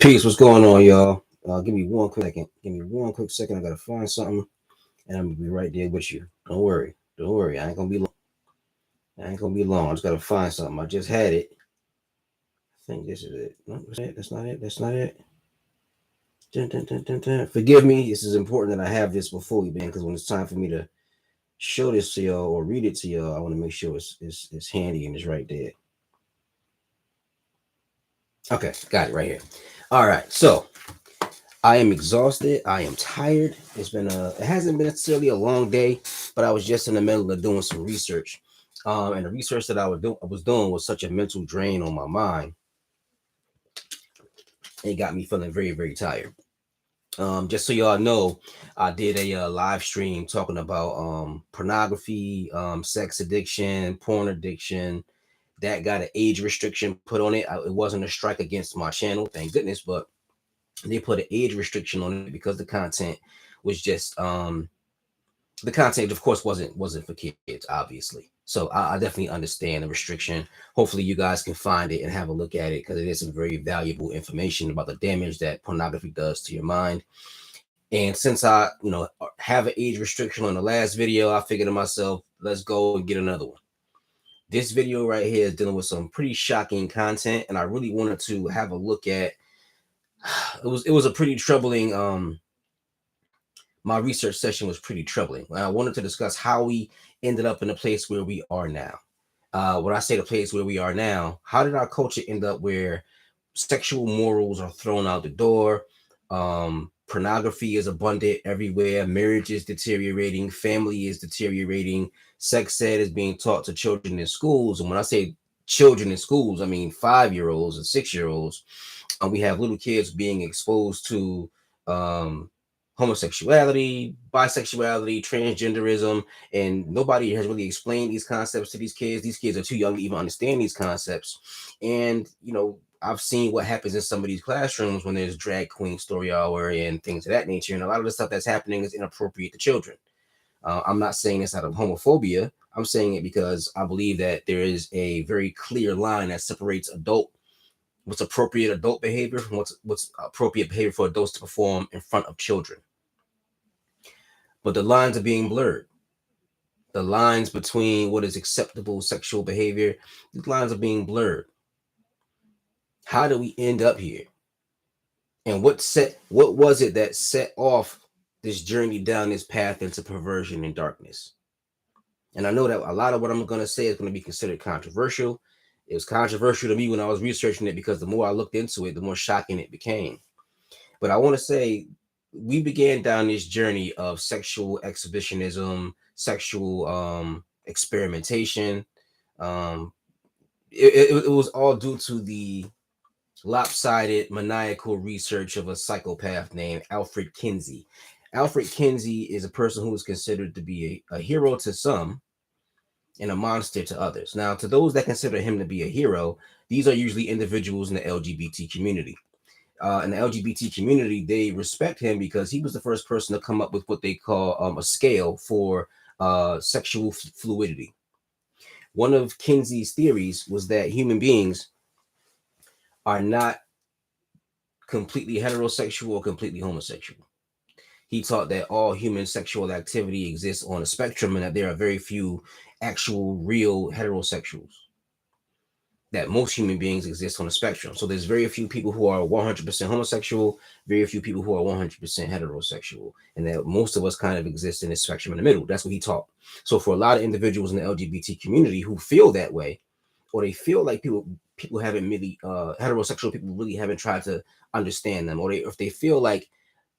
Peace, what's going on, y'all? Give me one quick second. Give me one quick second. I gotta find something, and I'm gonna be right there with you. Don't worry. Don't worry. I ain't gonna be long. I ain't gonna be long. I just gotta find something. I just had it. I think this is it. No, that's it. That's not it. That's not it. Dun, dun, dun, dun, dun. Forgive me. This is important that I have this before we begin, because when it's time for me to show this to y'all or read it to y'all, I want to make sure it's handy and it's right there. Okay, got it right here. All right, so I am exhausted. I am tired. It hasn't been necessarily a long day, but I was just in the middle of doing some research. And the research that I was doing was such a mental drain on my mind. It got me feeling very, very tired. Just so y'all know, I did a live stream talking about pornography, sex addiction, porn addiction. That got an age restriction put on it. It wasn't a strike against my channel, thank goodness, but they put an age restriction on it because the content was just the content of course wasn't for kids, obviously. So I definitely understand the restriction. Hopefully you guys can find it and have a look at it, because it is some very valuable information about the damage that pornography does to your mind. And since I have an age restriction on the last video, I figured to myself, let's go and get another one. This video right here is dealing with some pretty shocking content, and I really wanted to have a look at it was a pretty troubling my research session was pretty troubling. I wanted to discuss how we ended up in the place where we are now. When I say the place where we are now, how did our culture end up where sexual morals are thrown out the door? Pornography is abundant everywhere. Marriage is deteriorating. Family is deteriorating. Sex ed is being taught to children in schools. And when I say children in schools, I mean 5-year-olds and 6-year-olds. We have little kids being exposed to homosexuality, bisexuality, transgenderism, and nobody has really explained these concepts to these kids. These kids are too young to even understand these concepts. And, I've seen what happens in some of these classrooms when there's drag queen story hour and things of that nature. And a lot of the stuff that's happening is inappropriate to children. I'm not saying this out of homophobia. I'm saying it because I believe that there is a very clear line that separates what's appropriate adult behavior from what's appropriate behavior for adults to perform in front of children. But the lines are being blurred. The lines between what is acceptable sexual behavior, these lines are being blurred. How did we end up here? And what was it that set off this journey down this path into perversion and darkness? And I know that a lot of what I'm going to say is going to be considered controversial. It was controversial to me when I was researching it, because the more I looked into it, the more shocking it became. But I want to say we began down this journey of sexual exhibitionism, sexual experimentation. It was all due to the lopsided, maniacal research of a psychopath named Alfred Kinsey. Alfred Kinsey is a person who is considered to be a hero to some and a monster to others. Now, to those that consider him to be a hero, these are usually individuals in the LGBT community. In the LGBT community, they respect him because he was the first person to come up with what they call a scale for sexual fluidity. One of Kinsey's theories was that human beings are not completely heterosexual or completely homosexual. He taught that all human sexual activity exists on a spectrum, and that there are very few actual real heterosexuals. That most human beings exist on a spectrum. So there's very few people who are 100% homosexual, very few people who are 100% heterosexual, and that most of us kind of exist in this spectrum in the middle. That's what he taught. So for a lot of individuals in the LGBT community who feel that way, or they feel like people haven't really heterosexual people really haven't tried to understand them, or if they feel like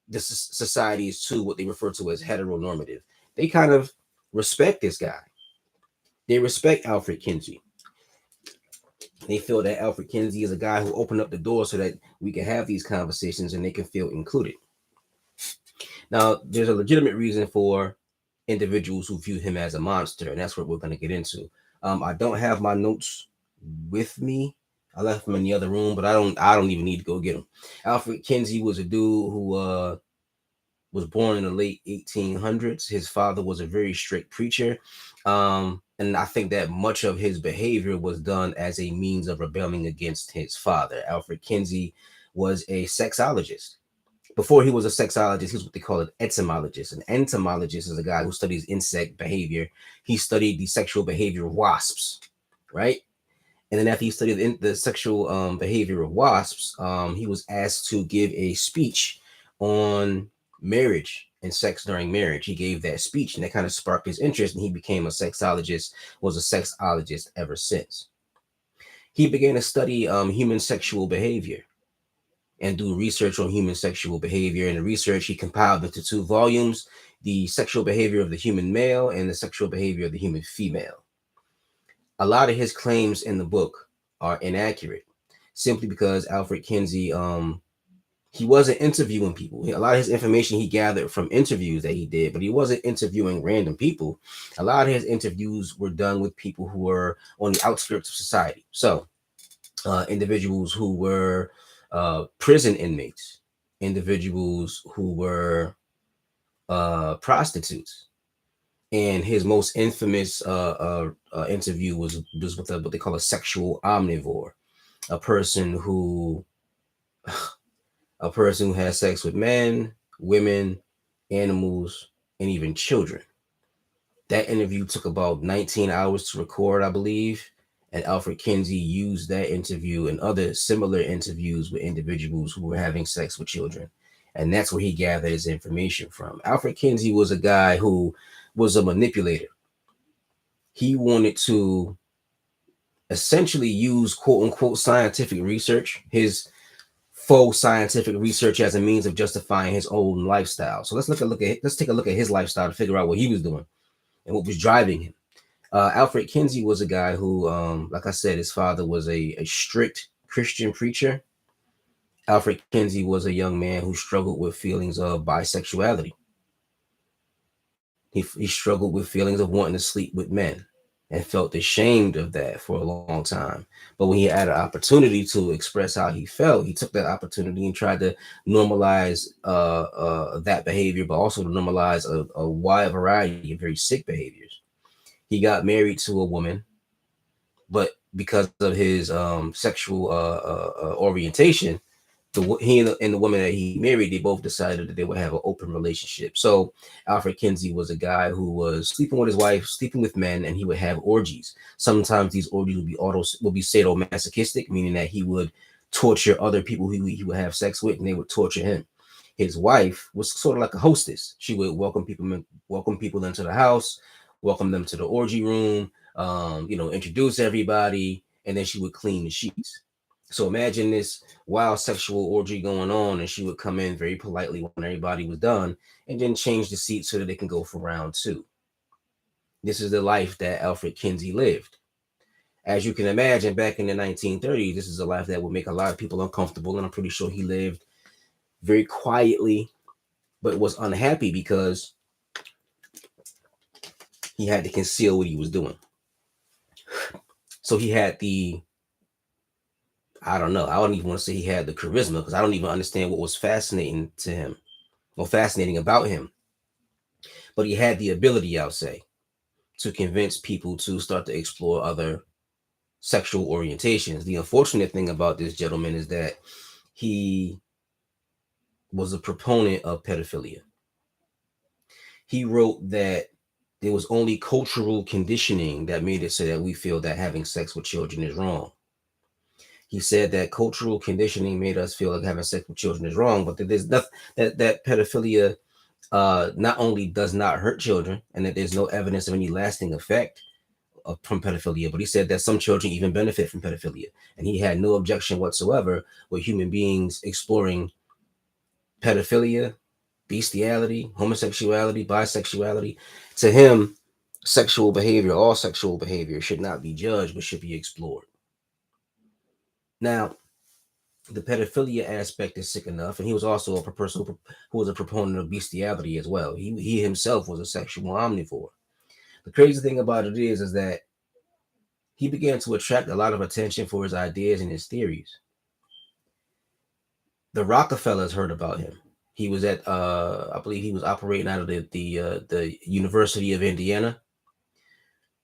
this society is too what they refer to as heteronormative, they kind of respect this guy. They respect Alfred Kinsey. They feel that Alfred Kinsey is a guy who opened up the door so that we can have these conversations and they can feel included. Now, there's a legitimate reason for individuals who view him as a monster, and that's what we're going to get into. I don't have my notes with me. I left them in the other room, but I don't even need to go get them. Alfred Kinsey was a dude who was born in the late 1800s. His father was a very strict preacher. And I think that much of his behavior was done as a means of rebelling against his father. Alfred Kinsey was a sexologist. Before he was a sexologist, he was what they call an entomologist. An entomologist is a guy who studies insect behavior. He studied the sexual behavior of wasps, right? And then after he studied the sexual behavior of wasps, he was asked to give a speech on marriage and sex during marriage. He gave that speech, and that kind of sparked his interest, and he became a sexologist, was a sexologist ever since. He began to study human sexual behavior and do research on human sexual behavior. And the research he compiled into 2 volumes: the sexual behavior of the human male and the sexual behavior of the human female. A lot of his claims in the book are inaccurate, simply because Alfred Kinsey, he wasn't interviewing people. A lot of his information he gathered from interviews that he did, but he wasn't interviewing random people. A lot of his interviews were done with people who were on the outskirts of society. So individuals who were prison inmates, individuals who were prostitutes. And his most infamous interview was with what they call a sexual omnivore, a person who has sex with men, women, animals, and even children. That interview took about 19 hours to record, I believe. And Alfred Kinsey used that interview and other similar interviews with individuals who were having sex with children. And that's where he gathered his information from. Alfred Kinsey was a guy who was a manipulator. He wanted to essentially use quote unquote scientific research, his faux scientific research, as a means of justifying his own lifestyle. So let's take a look at his lifestyle to figure out what he was doing and what was driving him. Alfred Kinsey was a guy who, like I said, his father was a strict Christian preacher. Alfred Kinsey was a young man who struggled with feelings of bisexuality. He struggled with feelings of wanting to sleep with men and felt ashamed of that for a long time. But when he had an opportunity to express how he felt, he took that opportunity and tried to normalize that behavior, but also to normalize a wide variety of very sick behaviors. He got married to a woman, but because of his sexual orientation, he and the woman that he married, they both decided that they would have an open relationship. So Alfred Kinsey was a guy who was sleeping with his wife, sleeping with men, and he would have orgies. Sometimes these orgies would be sadomasochistic, meaning that he would torture other people who he would have sex with, and they would torture him. His wife was sort of like a hostess. She would welcome people into the house, welcome them to the orgy room, introduce everybody, and then she would clean the sheets. So imagine this wild sexual orgy going on, and she would come in very politely when everybody was done, and then change the seats so that they can go for round 2. This is the life that Alfred Kinsey lived. As you can imagine, back in the 1930s, this is a life that would make a lot of people uncomfortable, and I'm pretty sure he lived very quietly, but was unhappy because he had to conceal what he was doing. So he had I don't even want to say he had the charisma, because I don't even understand what was fascinating to him or fascinating about him. But he had the ability, I'll say, to convince people to start to explore other sexual orientations. The unfortunate thing about this gentleman is that he was a proponent of pedophilia. He wrote that there was only cultural conditioning that made it so that we feel that having sex with children is wrong. He said that cultural conditioning made us feel like having sex with children is wrong, but that there's nothing, that pedophilia not only does not hurt children, and that there's no evidence of any lasting effect from pedophilia, but he said that some children even benefit from pedophilia, and he had no objection whatsoever with human beings exploring pedophilia, bestiality, homosexuality, bisexuality. To him, all sexual behavior should not be judged, but should be explored. Now, the pedophilia aspect is sick enough, and he was also a person who was a proponent of bestiality as well. He himself was a sexual omnivore. The crazy thing about it is that he began to attract a lot of attention for his ideas and his theories. The Rockefellers heard about him. He was I believe he was operating out of the University of Indiana.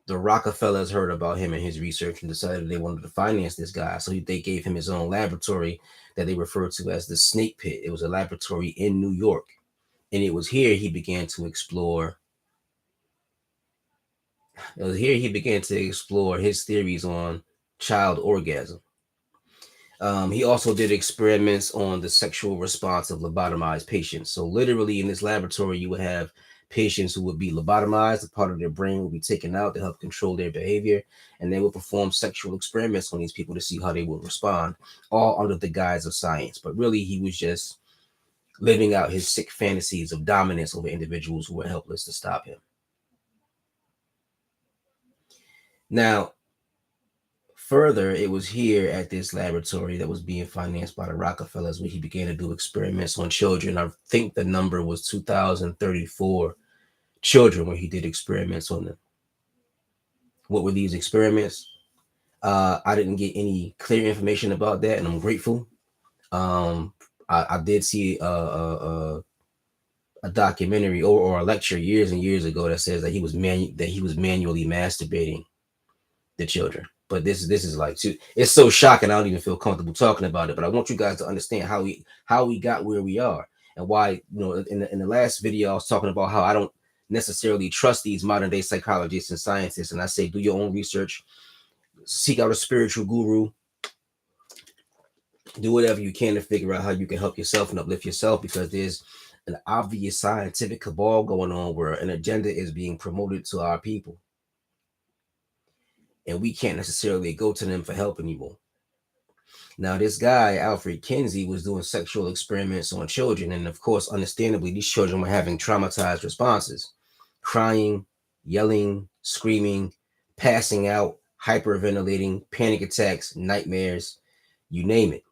The Rockefellers heard about him and his research and decided they wanted to finance this guy. So they gave him his own laboratory that they referred to as the Snake Pit. It was a laboratory in New York. And it was here he began to explore. It was here he began to explore his theories on child orgasm. He also did experiments on the sexual response of lobotomized patients. So literally in this laboratory, you would have patients who would be lobotomized, a part of their brain would be taken out to help control their behavior, and they would perform sexual experiments on these people to see how they would respond, all under the guise of science. But really, he was just living out his sick fantasies of dominance over individuals who were helpless to stop him. Now, further, it was here at this laboratory that was being financed by the Rockefellers where he began to do experiments on children. I think the number was 2,034 children where he did experiments on them. What were these experiments? I didn't get any clear information about that, and I'm grateful. Um, I did see a documentary or a lecture years and years ago that says that he was manually masturbating the children. But this is like it's so shocking. I don't even feel comfortable talking about it. But I want you guys to understand how we got where we are and why. In the last video I was talking about how I don't necessarily trust these modern day psychologists and scientists, and I say do your own research, seek out a spiritual guru, do whatever you can to figure out how you can help yourself and uplift yourself, because there's an obvious scientific cabal going on where an agenda is being promoted to our people, and we can't necessarily go to them for help anymore. Now, this guy, Alfred Kinsey, was doing sexual experiments on children. And of course, understandably, these children were having traumatized responses, crying, yelling, screaming, passing out, hyperventilating, panic attacks, nightmares, you name it.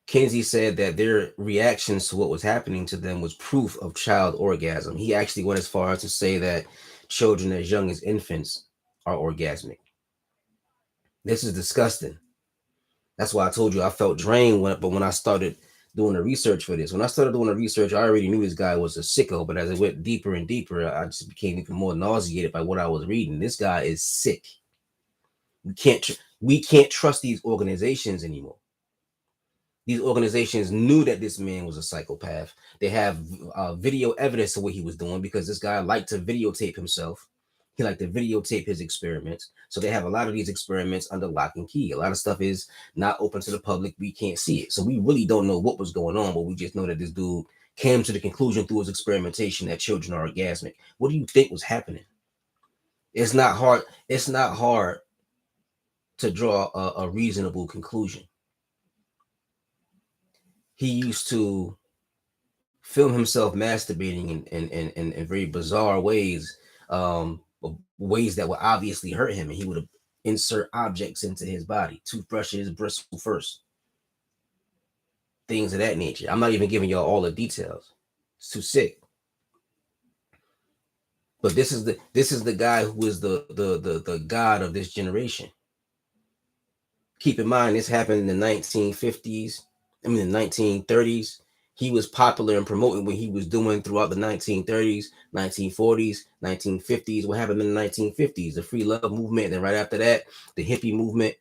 Kinsey said that their reactions to what was happening to them was proof of child orgasm. He actually went as far as to say that children as young as infants are orgasmic. This is disgusting. That's why I told you I felt drained but when I started doing the research for this. When I started doing the research, I already knew this guy was a sicko, but as it went deeper and deeper, I just became even more nauseated by what I was reading. This guy is sick. We can't trust these organizations anymore. These organizations knew that this man was a psychopath. They have video evidence of what he was doing because this guy liked to videotape himself. He liked to videotape his experiments. So they have a lot of these experiments under lock and key. A lot of stuff is not open to the public. We can't see it. So we really don't know what was going on, but we just know that this dude came to the conclusion through his experimentation that children are orgasmic. What do you think was happening? It's not hard. It's not hard to draw a reasonable conclusion. He used to film himself masturbating in very bizarre ways, ways that would obviously hurt him, and he would insert objects into his body, toothbrushes, bristle first, things of that nature. I'm not even giving y'all all the details. It's too sick. But this is the guy who is the god of this generation. Keep in mind, this happened in the 1950s. I mean, the 1930s. He was popular in promoting what he was doing throughout the 1930s, 1940s, 1950s. What happened in the 1950s? The free love movement. Then right after that, the hippie movement.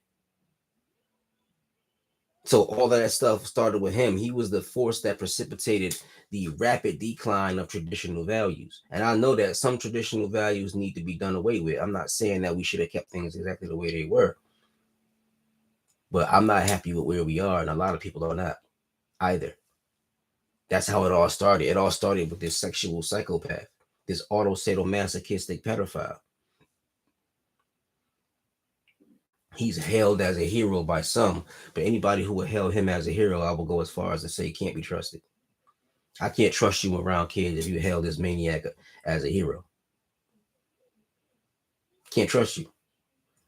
So all of that stuff started with him. He was the force that precipitated the rapid decline of traditional values. And I know that some traditional values need to be done away with. I'm not saying that we should have kept things exactly the way they were. But I'm not happy with where we are, and a lot of people are not either. That's how it all started. It all started with this sexual psychopath, this autosadomasochistic pedophile. He's hailed as a hero by some, but anybody who would hail him as a hero, I will go as far as to say can't be trusted. I can't trust you around kids if you hail this maniac as a hero. Can't trust you.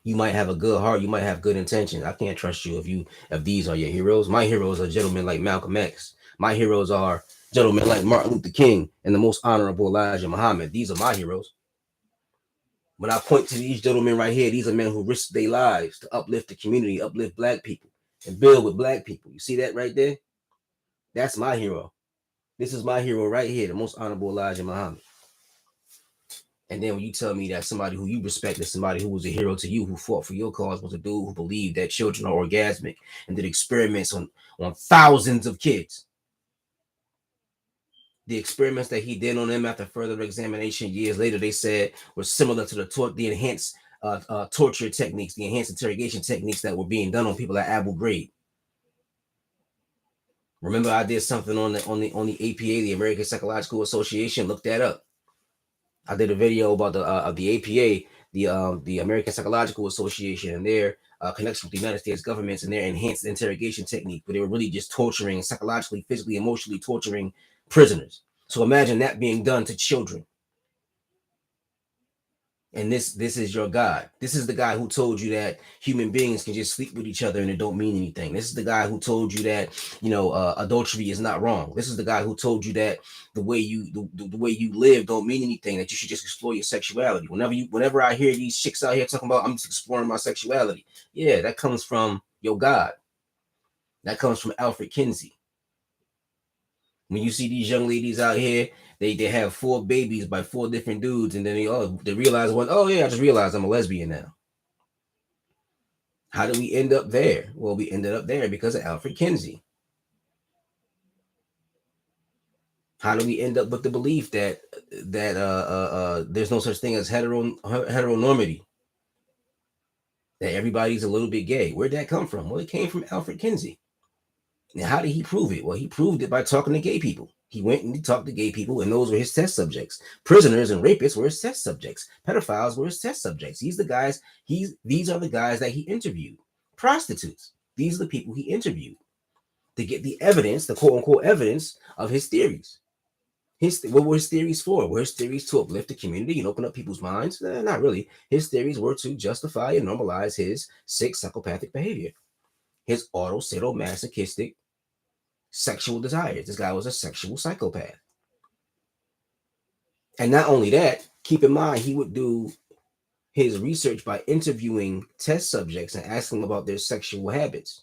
You might have a good heart, you might have good intentions. I can't trust you if these are your heroes. My heroes are gentlemen like Malcolm X. My heroes are gentlemen like Martin Luther King and the most honorable Elijah Muhammad. These are my heroes. When I point to these gentlemen right here, these are men who risk their lives to uplift the community, uplift black people, and build with black people. You see that right there? That's my hero. This is my hero right here, the most honorable Elijah Muhammad. And then when you tell me that somebody who you respect is somebody who was a hero to you, who fought for your cause, was a dude who believed that children are orgasmic and did experiments on thousands of kids. The experiments that he did on them after further examination years later, they said were similar to the enhanced torture techniques, the enhanced interrogation techniques that were being done on people at Abu Ghraib. Remember, I did something on the APA, the American Psychological Association. Look that up. I did a video about the APA, the American Psychological Association, and their connection with the United States governments and their enhanced interrogation technique, but they were really just torturing, psychologically, physically, emotionally torturing prisoners. So imagine that being done to children. And this is your God. This is the guy who told you that human beings can just sleep with each other and it don't mean anything. This is the guy who told you that adultery is not wrong. This is the guy who told you that the way you live don't mean anything. That you should just explore your sexuality. Whenever I hear these chicks out here talking about I'm just exploring my sexuality, yeah, that comes from your God. That comes from Alfred Kinsey. When you see these young ladies out here, they have 4 babies by 4 different dudes, and then they realize I just realized I'm a lesbian now. How did we end up there? Well, we ended up there because of Alfred Kinsey. How do we end up with the belief that there's no such thing as heteronormity? That everybody's a little bit gay. Where'd that come from? Well, it came from Alfred Kinsey. Now, how did he prove it? Well, he proved it by talking to gay people. He went and he talked to gay people, and those were his test subjects. Prisoners and rapists were his test subjects. Pedophiles were his test subjects. These are the guys that he interviewed. Prostitutes. These are the people he interviewed to get the evidence, the quote unquote evidence of his theories. What were his theories for? Were his theories to uplift the community and open up people's minds? Not really. His theories were to justify and normalize his sick psychopathic behavior, his sadomasochistic sexual desires. This guy was a sexual psychopath. And not only that, keep in mind, he would do his research by interviewing test subjects and asking them about their sexual habits.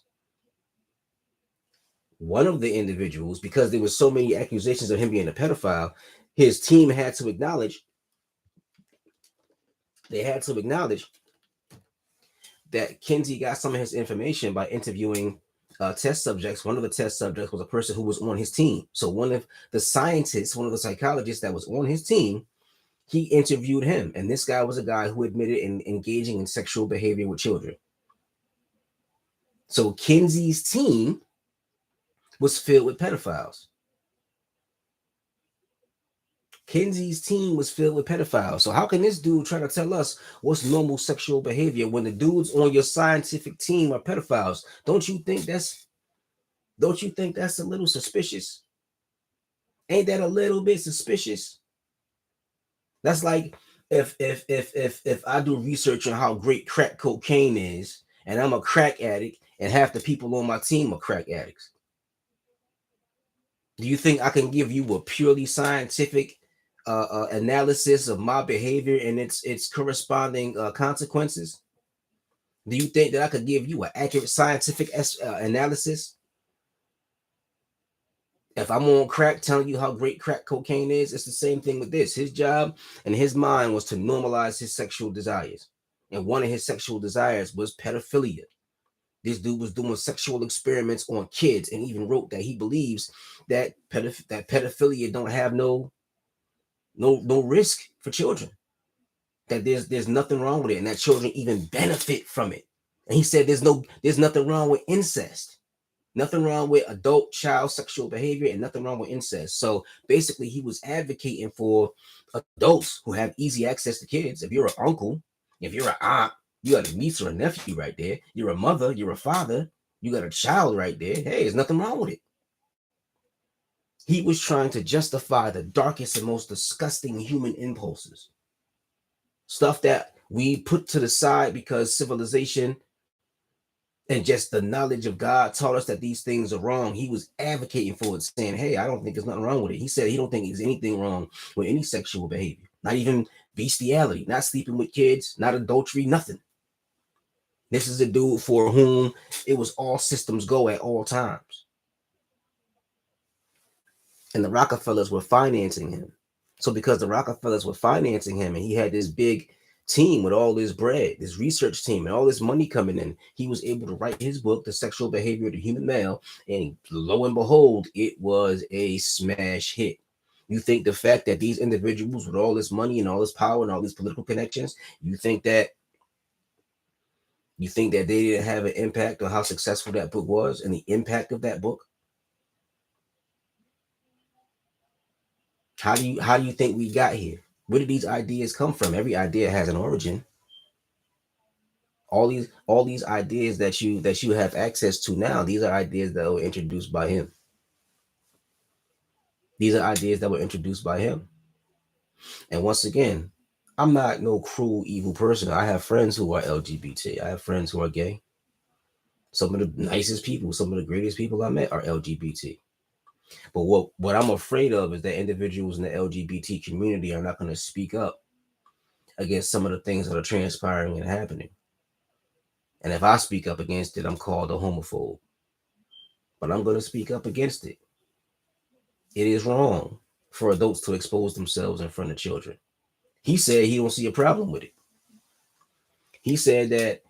One of the individuals, because there were so many accusations of him being a pedophile, his team had to acknowledge that Kinsey got some of his information by interviewing test subjects. One of the test subjects was a person who was on his team. So one of the scientists, one of the psychologists that was on his team, he interviewed him. And this guy was a guy who admitted in engaging in sexual behavior with children. So Kinsey's team was filled with pedophiles. Kinsey's team was filled with pedophiles. So how can this dude try to tell us what's normal sexual behavior when the dudes on your scientific team are pedophiles? Don't you think that's a little suspicious? Ain't that a little bit suspicious? That's like if I do research on how great crack cocaine is, and I'm a crack addict, and half the people on my team are crack addicts. Do you think I can give you a purely scientific analysis of my behavior and its corresponding consequences? Do you think that I could give you an accurate scientific analysis? If I'm on crack telling you how great crack cocaine is, it's the same thing with this. His job and his mind was to normalize his sexual desires. And one of his sexual desires was pedophilia. This dude was doing sexual experiments on kids and even wrote that he believes that pedophilia don't have no risk for children. That there's nothing wrong with it, and that children even benefit from it. And he said there's nothing wrong with incest. Nothing wrong with adult-child sexual behavior and nothing wrong with incest. So basically, he was advocating for adults who have easy access to kids. If you're an uncle, if you're an aunt, you got a niece or a nephew right there. You're a mother, you're a father, you got a child right there. Hey, there's nothing wrong with it. He was trying to justify the darkest and most disgusting human impulses. Stuff that we put to the side because civilization and just the knowledge of God taught us that these things are wrong. He was advocating for it, saying, hey, I don't think there's nothing wrong with it. He said he don't think there's anything wrong with any sexual behavior, not even bestiality, not sleeping with kids, not adultery, nothing. This is a dude for whom it was all systems go at all times. And the Rockefellers were financing him. So because the Rockefellers were financing him and he had this big team with all this bread, this research team and all this money coming in, he was able to write his book, The Sexual Behavior of the Human Male, and lo and behold, it was a smash hit. You think the fact that these individuals with all this money and all this power and all these political connections, you think that they didn't have an impact on how successful that book was and the impact of that book? How do you think we got here? Where did these ideas come from? Every idea has an origin. All these ideas that you have access to now, these are ideas that were introduced by him. These are ideas that were introduced by him. And once again, I'm not no cruel, evil person. I have friends who are LGBT. I have friends who are gay. Some of the nicest people, some of the greatest people I met are LGBT. But what I'm afraid of is that individuals in the LGBT community are not going to speak up against some of the things that are transpiring and happening. And if I speak up against it, I'm called a homophobe. But I'm going to speak up against it. It is wrong for adults to expose themselves in front of children. He said he don't see a problem with it. He said that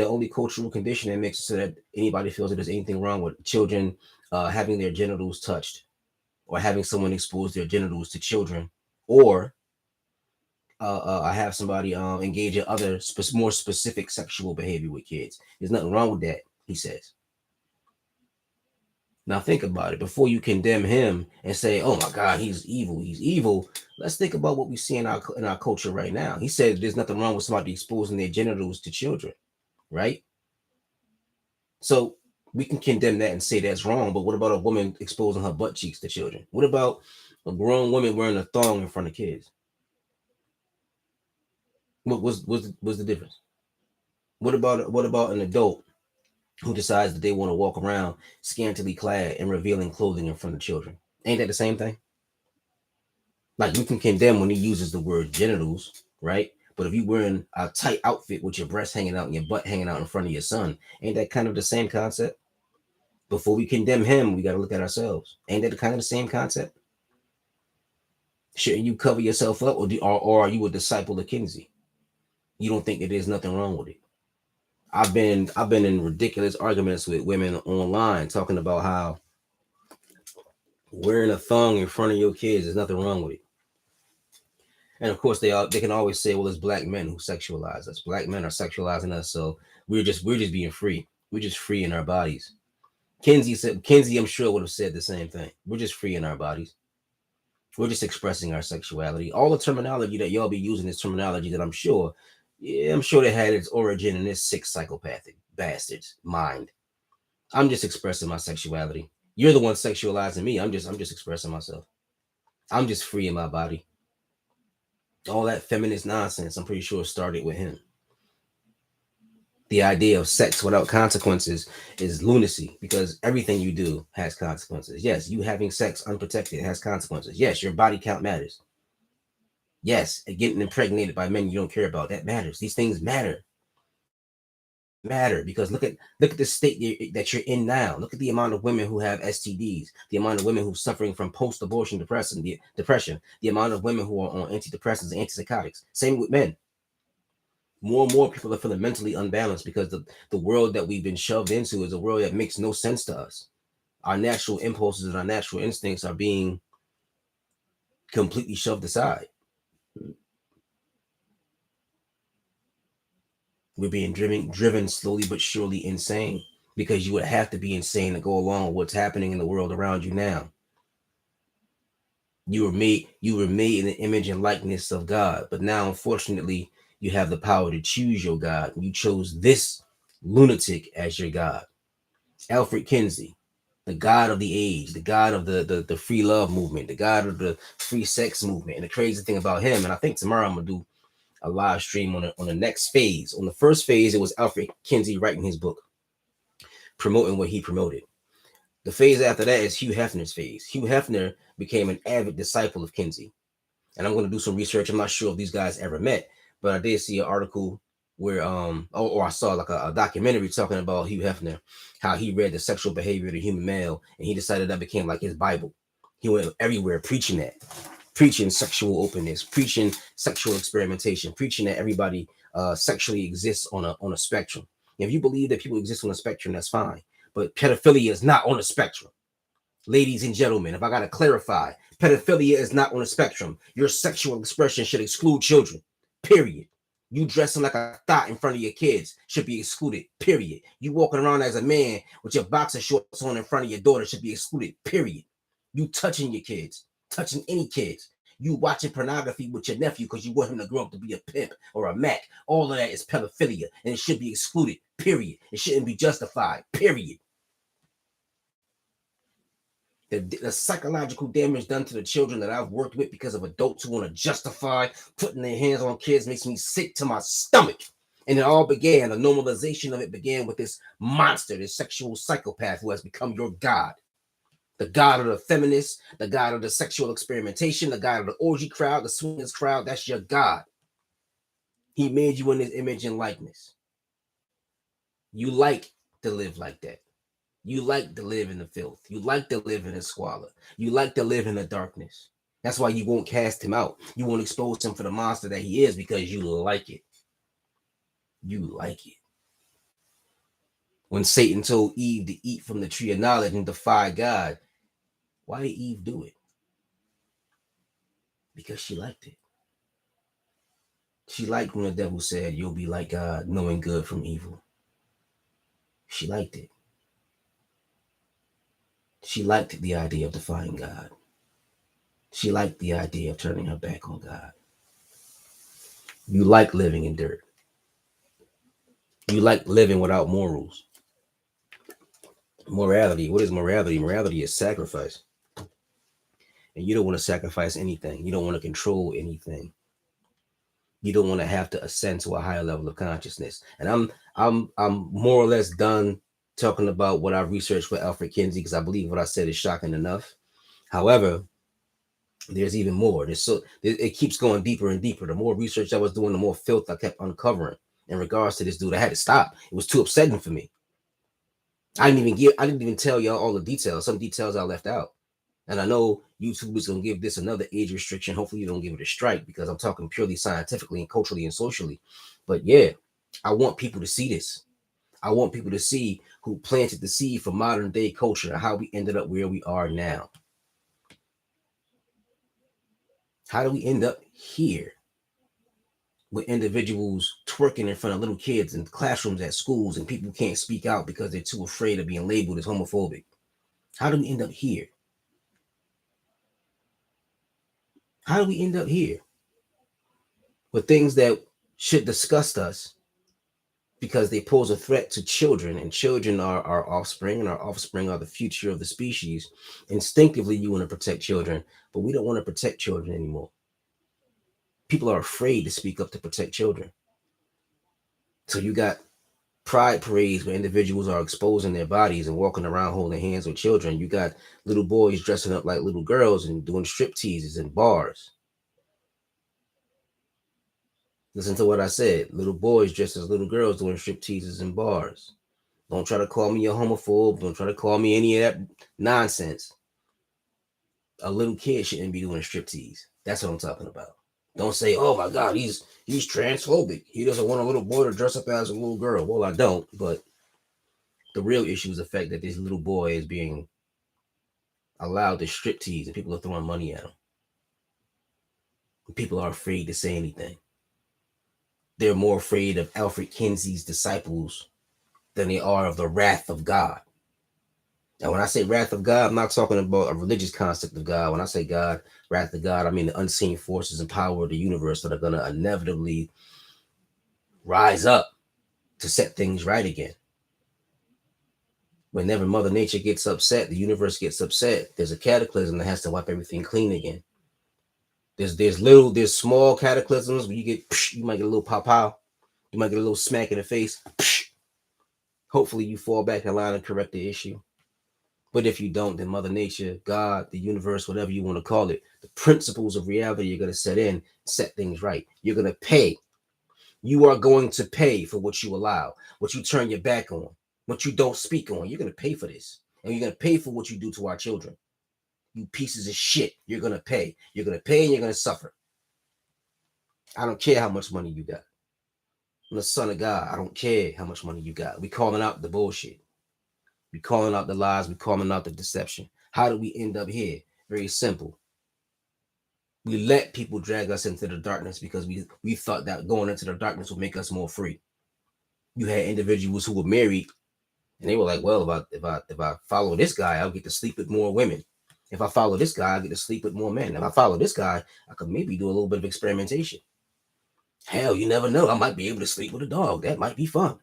only cultural conditioning makes it so that anybody feels that there's anything wrong with children having their genitals touched or having someone expose their genitals to children, or I have somebody engage in other more specific sexual behavior with kids. There's nothing wrong with that, he says. Now think about it. Before you condemn him and say, "Oh my God, he's evil. He's evil." Let's think about what we see in our culture right now. He said there's nothing wrong with somebody exposing their genitals to children, right? So we can condemn that and say that's wrong. But what about a woman exposing her butt cheeks to children? What about a grown woman wearing a thong in front of kids? What was the difference? What about an adult who decides that they want to walk around scantily clad and revealing clothing in front of children? Ain't that the same thing? Like you can condemn when he uses the word genitals, right? But if you wearing a tight outfit with your breasts hanging out and your butt hanging out in front of your son, ain't that kind of the same concept? Before we condemn him, we got to look at ourselves. Ain't that kind of the same concept? Shouldn't you cover yourself up, or are you a disciple of Kinsey? You don't think that there's nothing wrong with it? I've been in ridiculous arguments with women online talking about how wearing a thong in front of your kids is nothing wrong with it. And of course, they can always say, "Well, it's black men who sexualize us. Black men are sexualizing us, so we're just being free. We're just free in our bodies." Kinsey, I'm sure would have said the same thing. We're just free in our bodies. We're just expressing our sexuality. All the terminology that y'all be using is terminology that I'm sure that had its origin in this sick psychopathic bastard's mind. I'm just expressing my sexuality. You're the one sexualizing me. I'm just expressing myself. I'm just free in my body. All that feminist nonsense, I'm pretty sure started with him. The idea of sex without consequences is lunacy because everything you do has consequences. Yes, you having sex unprotected has consequences. Yes, your body count matters. Yes, getting impregnated by men you don't care about, that matters. These things matter because look at the state that you're in now. Look at the amount of women who have STDs, the amount of women who are suffering from post-abortion depression, the amount of women who are on antidepressants and antipsychotics. Same with men. More and more people are feeling mentally unbalanced because the world that we've been shoved into is a world that makes no sense to us. Our natural impulses and our natural instincts are being completely shoved aside. We're being driven slowly but surely insane because you would have to be insane to go along with what's happening in the world around you now. You were made in the image and likeness of God, but now unfortunately you have the power to choose your God. You chose this lunatic as your God. Alfred Kinsey, the God of the age, the God of the free love movement, the God of the free sex movement. And the crazy thing about him, and I think tomorrow I'm gonna do a live stream on the next phase. On the first phase, it was Alfred Kinsey writing his book, promoting what he promoted. The phase after that is Hugh Hefner's phase. Hugh Hefner became an avid disciple of Kinsey. And I'm going to do some research. I'm not sure if these guys ever met, but I did see an article where or I saw like a documentary talking about Hugh Hefner, how he read the sexual behavior of the human male, and he decided that became like his Bible. He went everywhere preaching that. preaching sexual openness, preaching sexual experimentation, preaching that everybody sexually exists on a spectrum. If you believe that people exist on a spectrum, that's fine. But pedophilia is not on a spectrum. Ladies and gentlemen, if I got to clarify, pedophilia is not on a spectrum. Your sexual expression should exclude children, period. You dressing like a thought in front of your kids should be excluded, period. You walking around as a man with your boxer shorts on in front of your daughter should be excluded, period. You touching your kids, touching any kids. You watching pornography with your nephew because you want him to grow up to be a pimp or a Mac. All of that is pedophilia and it should be excluded, period. It shouldn't be justified, period. The psychological damage done to the children that I've worked with because of adults who want to justify putting their hands on kids makes me sick to my stomach. And it all began, the normalization of it began with this monster, this sexual psychopath who has become your God. The God of the feminists, the God of the sexual experimentation, the God of the orgy crowd, the swingers crowd, that's your God. He made you in his image and likeness. You like to live like that. You like to live in the filth. You like to live in the squalor. You like to live in the darkness. That's why you won't cast him out. You won't expose him for the monster that he is because you like it. You like it. When Satan told Eve to eat from the tree of knowledge and defy God, why did Eve do it? Because she liked it. She liked when the devil said, you'll be like God, knowing good from evil. She liked it. She liked the idea of defying God. She liked the idea of turning her back on God. You like living in dirt. You like living without morals. Morality. What is morality? Morality is sacrifice. And you don't want to sacrifice anything. You don't want to control anything. You don't want to have to ascend to a higher level of consciousness. And I'm more or less done talking about what I researched with Alfred Kinsey because I believe what I said is shocking enough. However, there's even more. It keeps going deeper and deeper. The more research I was doing, the more filth I kept uncovering in regards to this dude. I had to stop. It was too upsetting for me. I didn't even tell y'all all the details. Some details I left out. And I know YouTube is going to give this another age restriction. Hopefully you don't give it a strike because I'm talking purely scientifically and culturally and socially. But yeah, I want people to see this. I want people to see who planted the seed for modern day culture and how we ended up where we are now. How do we end up here with individuals twerking in front of little kids in classrooms at schools and people can't speak out because they're too afraid of being labeled as homophobic? How do we end up here? How do we end up here with things that should disgust us because they pose a threat to children, and children are our offspring, and our offspring are the future of the species? Instinctively, you want to protect children, but we don't want to protect children anymore. People are afraid to speak up to protect children. So you got pride parades where individuals are exposing their bodies and walking around holding hands with children. You got little boys dressing up like little girls and doing strip teases in bars. Listen to what I said. Little boys dressed as little girls doing strip teases in bars. Don't try to call me a homophobe. Don't try to call me any of that nonsense. A little kid shouldn't be doing a strip tease. That's what I'm talking about. Don't say, oh my God, he's transphobic. He doesn't want a little boy to dress up as a little girl. Well, I don't, but the real issue is the fact that this little boy is being allowed to strip tease and people are throwing money at him. People are afraid to say anything. They're more afraid of Alfred Kinsey's disciples than they are of the wrath of God. Now, when I say wrath of God, I'm not talking about a religious concept of God. When I say God, wrath of God, I mean the unseen forces and power of the universe that are going to inevitably rise up to set things right again. Whenever Mother Nature gets upset, the universe gets upset, there's a cataclysm that has to wipe everything clean again. There's small cataclysms where you might get a little pow. You might get a little smack in the face. Hopefully you fall back in line and correct the issue. But if you don't, then Mother Nature, God, the universe, whatever you want to call it, the principles of reality are going to set things right. You're going to pay. You are going to pay for what you allow, what you turn your back on, what you don't speak on. You're going to pay for this. And you're going to pay for what you do to our children. You pieces of shit. You're gonna pay. You're gonna pay and you're gonna suffer. I don't care how much money you got. I'm the son of God. I don't care how much money you got. We calling out the bullshit. We calling out the lies. We calling out the deception. How do we end up here? Very simple. We let people drag us into the darkness because we thought that going into the darkness would make us more free. You had individuals who were married and they were like, well, if I follow this guy, I'll get to sleep with more women. If I follow this guy, I'll get to sleep with more men. If I follow this guy, I could maybe do a little bit of experimentation. Hell, you never know. I might be able to sleep with a dog. That might be fun.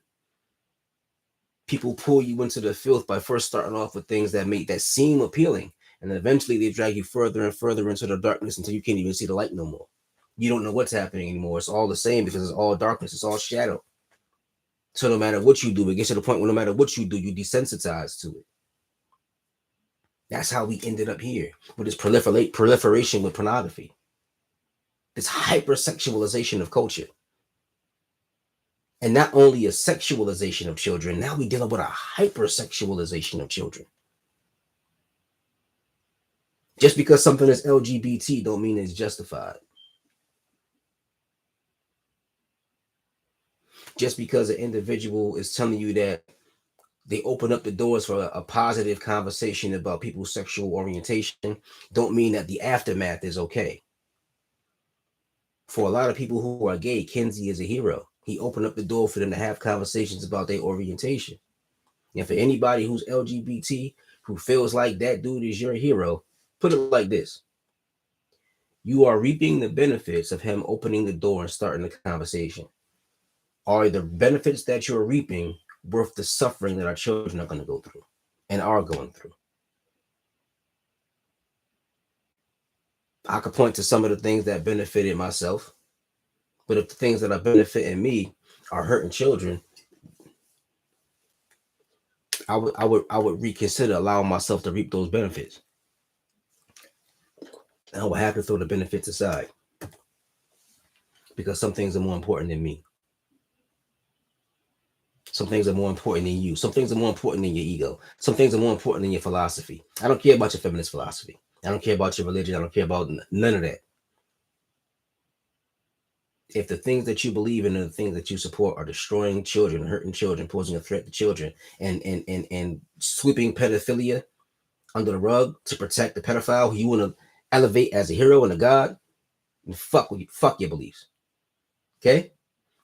People pull you into the filth by first starting off with things that seem appealing, and then eventually they drag you further and further into the darkness until you can't even see the light no more. You don't know what's happening anymore. It's all the same because it's all darkness. It's all shadow. So no matter what you do, it gets to the point where no matter what you do, you desensitize to it. That's how we ended up here with this proliferation with pornography, this hypersexualization of culture. And not only a sexualization of children, now we're dealing with a hypersexualization of children. Just because something is LGBT don't mean it's justified. Just because an individual is telling you that they open up the doors for a positive conversation about people's sexual orientation, don't mean that the aftermath is okay. For a lot of people who are gay, Kinsey is a hero. He opened up the door for them to have conversations about their orientation. And for anybody who's LGBT, who feels like that dude is your hero, put it like this. You are reaping the benefits of him opening the door and starting the conversation. Are the benefits that you're reaping worth the suffering that our children are going to go through and are going through? I could point to some of the things that benefited myself, but if the things that are benefiting me are hurting children, I would reconsider allowing myself to reap those benefits. I would have to throw the benefits aside because some things are more important than me. Some things are more important than you. Some things are more important than your ego. Some things are more important than your philosophy. I don't care about your feminist philosophy. I don't care about your religion. I don't care about none of that. If the things that you believe in and the things that you support are destroying children, hurting children, posing a threat to children, and sweeping pedophilia under the rug to protect the pedophile who you want to elevate as a hero and a god, and fuck your beliefs. Okay?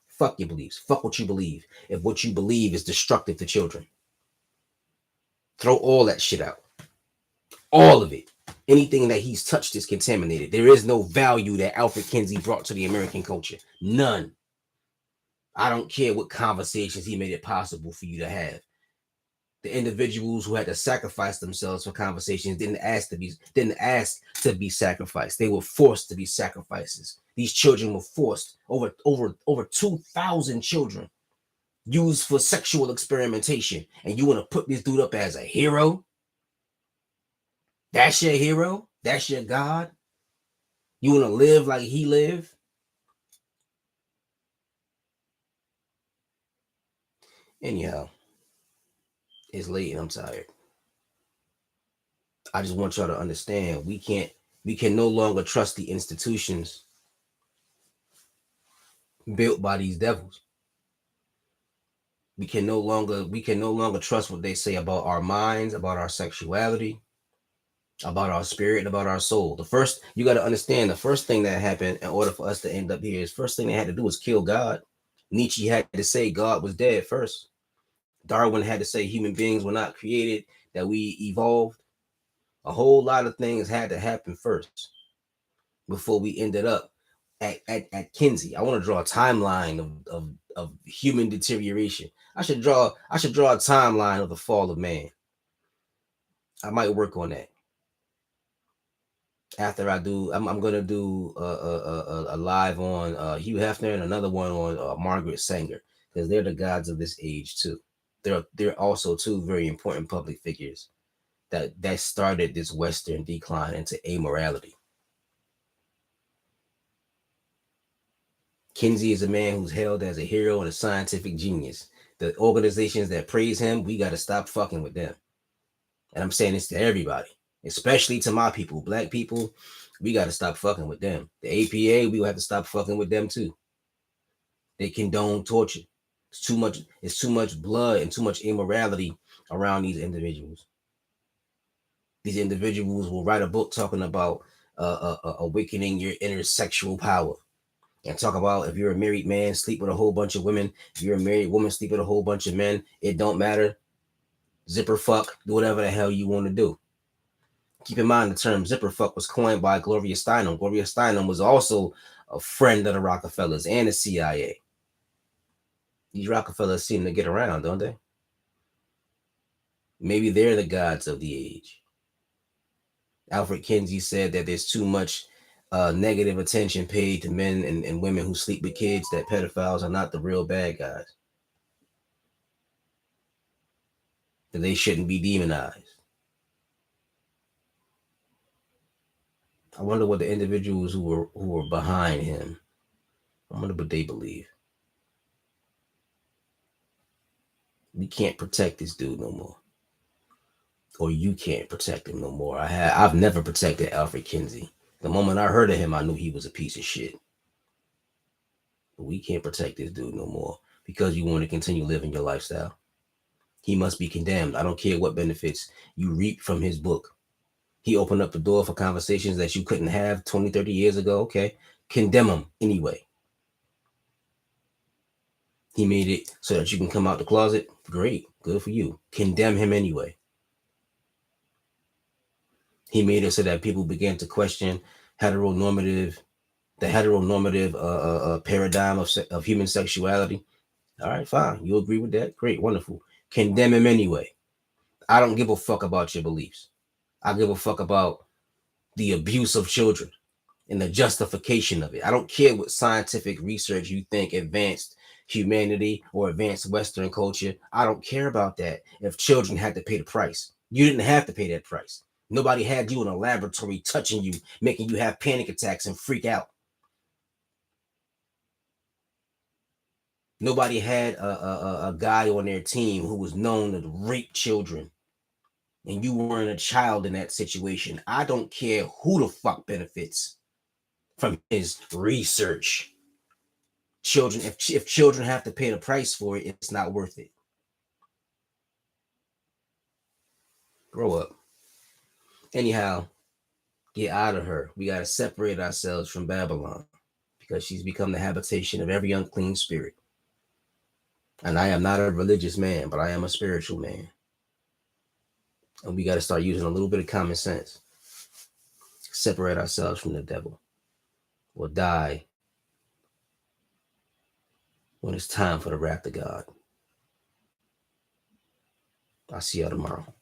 Fuck your beliefs. Fuck what you believe. If what you believe is destructive to children, throw all that shit out. All of it. Anything that he's touched is contaminated. There is no value that Alfred Kinsey brought to the American culture. None. I don't care what conversations he made it possible for you to have. The individuals who had to sacrifice themselves for conversations didn't ask to be sacrificed. They were forced to be sacrifices. These children were forced. Over 2,000 children used for sexual experimentation. And you want to put this dude up as a hero? That's your hero? That's your God? You want to live like he lived? Anyhow, it's late and I'm tired. I just want y'all to understand we can no longer trust the institutions built by these devils. We can no longer trust what they say about our minds, about our sexuality, about our spirit, and about our soul. You got to understand the first thing that happened in order for us to end up here is first thing they had to do was kill God. Nietzsche had to say God was dead first. Darwin had to say human beings were not created, that we evolved. A whole lot of things had to happen first before we ended up at Kinsey. I want to draw a timeline of human deterioration. I should draw a timeline of the fall of man. I might work on that. After I do, I'm gonna do a live on Hugh Hefner and another one on Margaret Sanger, because they're the gods of this age too. They're also two very important public figures that started this Western decline into amorality. Kinsey is a man who's hailed as a hero and a scientific genius. The organizations that praise him, we got to stop fucking with them. And I'm saying this to everybody. especially to my people, black people. We got to stop fucking with them. The APA, we will have to stop fucking with them too. They condone torture. It's too much. It's too much blood and too much immorality around these individuals. These individuals will write a book talking about awakening your inner sexual power, and talk about if you're a married man, sleep with a whole bunch of women. If you're a married woman, sleep with a whole bunch of men. It don't matter. Zipper fuck, do whatever the hell you want to do. Keep in mind the term zipper fuck was coined by Gloria Steinem. Gloria Steinem was also a friend of the Rockefellers and the CIA. These Rockefellers seem to get around, don't they? Maybe they're the gods of the age. Alfred Kinsey said that there's too much negative attention paid to men and women who sleep with kids, that pedophiles are not the real bad guys, that they shouldn't be demonized. I wonder what the individuals who were behind him, I wonder what they believe. We can't protect this dude no more. Or you can't protect him no more. I've never protected Alfred Kinsey. The moment I heard of him, I knew he was a piece of shit. But we can't protect this dude no more because you want to continue living your lifestyle. He must be condemned. I don't care what benefits you reap from his book. He opened up the door for conversations that you couldn't have 20, 30 years ago. Okay. Condemn him anyway. He made it so that you can come out the closet. Great. Good for you. Condemn him anyway. He made it so that people began to question the heteronormative paradigm of human sexuality. All right, fine. You agree with that? Great, wonderful. Condemn him anyway. I don't give a fuck about your beliefs. I give a fuck about the abuse of children and the justification of it. I don't care what scientific research you think advanced humanity or advanced Western culture. I don't care about that if children had to pay the price. You didn't have to pay that price. Nobody had you in a laboratory touching you, making you have panic attacks and freak out. Nobody had a guy on their team who was known to rape children, and you weren't a child in that situation. I don't care who the fuck benefits from his research. Children, if children have to pay the price for it, it's not worth it. Grow up. Anyhow, get out of her. We got to separate ourselves from Babylon because she's become the habitation of every unclean spirit. And I am not a religious man, but I am a spiritual man. And we got to start using a little bit of common sense. Separate ourselves from the devil. We'll die when it's time for the wrath of God. I'll see y'all tomorrow.